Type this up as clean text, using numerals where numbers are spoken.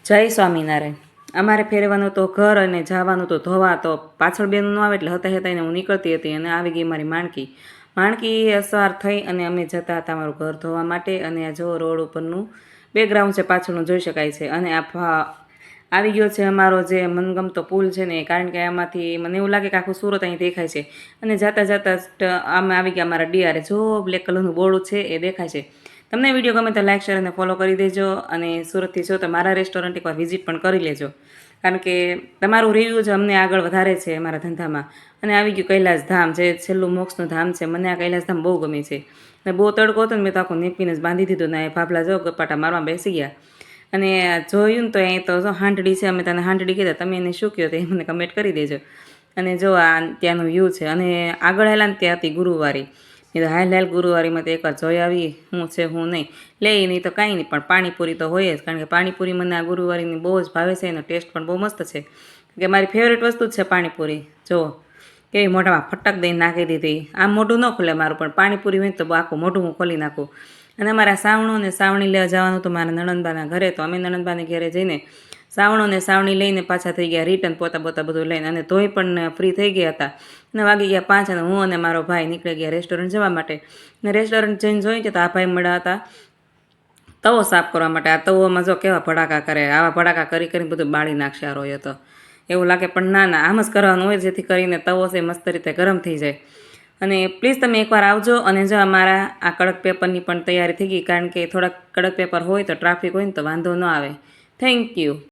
જય સ્વામિનારાયણ। અમારે ફેરવાનું તો ઘર અને જવાનું તો ધોવા તો પાછળ બેનું ન આવે એટલે હતા એને હું નીકળતી હતી અને આવી ગઈ મારી માણકી અસવાર થઈ અને અમે જતા હતા મારું ઘર ધોવા માટે। અને આ જો રોડ ઉપરનું બેકગ્રાઉન્ડ છે પાછળનું જોઈ શકાય છે। અને આ આવી ગયો છે અમારો જે મનગમતો પુલ છે ને, કારણ કે આમાંથી મને એવું લાગે કે આખું સુરત અહીં દેખાય છે। અને જતા જતા અમે આવી ગયા અમારા ડીઆરે, જો બ્લેક કલરનું બોર્ડ છે એ દેખાય છે। તમને વિડીયો ગમે તો લાઈક શેર અને ફોલો કરી દેજો। અને સુરતથી છો તો મારા રેસ્ટોરન્ટ એકવાર વિઝિટ પણ કરી લેજો, કારણ કે તમારું રિવ્યૂ જ અમને આગળ વધારે છે અમારા ધંધામાં। અને આવી ગયું કૈલાસ ધામ, જે છેલ્લું મોક્ષનું ધામ છે। મને આ કૈલાસ ધામ બહુ ગમે છે ને બહુ તડકો હતો ને મેં તો આખું નેપકીન જ બાંધી દીધું ને ભાભલા જો ગપાટા મારવા બેસી ગયા। અને જોયું ને તો અહીં તો હાંડડી છે, અમે તને હાંડડી કીધા, તમે એને શું કહો તો એ મને કમેન્ટ કરી દેજો। અને જો આ ત્યાંનું વ્યૂ છે। અને આગળ હેલા ને ત્યાં હતી ગુરુવારી, એ તો હાલ ગુરુવારીમાં તો એકવાર જોઈ આવી શું છે શું નહીં, લે નહીં તો કાંઈ નહીં, પણ પાણીપુરી તો હોય જ, કારણ કે પાણીપુરી મને આ ગુરુવારીની બહુ જ ભાવે છે। એનો ટેસ્ટ પણ બહુ મસ્ત છે, કે મારી ફેવરેટ વસ્તુ જ છે પાણીપુરી। જો કેવી મોઢામાં ફટક દઈને નાખી દીધી, આમ મોઢું ન ખુલે મારું, પણ પાણીપુરી હોય તો આખું મોઢું હું ખોલી નાખું। અને અમારા સાવણો ને સાવણી લેવા જવાનું તો મારા નણંદબાના ઘરે, તો અમે નણંદબાને ઘરે જઈને સાવણો ને સાવણી લઈને પાછા થઈ ગયા રિટર્ન, પોતા બધું લઈને, અને ધોઈ પણ ફ્રી થઈ ગયા હતા। અને વાગી ગયા 5 અને હું અને મારો ભાઈ નીકળી ગયા રેસ્ટોરન્ટ જવા માટે। અને રેસ્ટોરન્ટ જઈને જોઈ કે તો આ ભાઈ મળ્યા હતા તવો સાફ કરવા માટે। આ તવોમાં જો કેવા ભડાકા કરે, આવા ભડાકા કરી કરીને બધું બાળી નાખશે આ રોયો તો એવું લાગે, પણ ના આમ જ કરવાનું હોય, જેથી કરીને તવો છે મસ્ત રીતે ગરમ થઈ જાય। અને પ્લીઝ તમે એકવાર આવજો। અને જો અમારા આ કડક પેપરની પણ તૈયારી થઈ ગઈ, કારણ કે થોડાક કડક પેપર હોય તો ટ્રાફિક હોય ને તો વાંધો ન આવે। Thank you.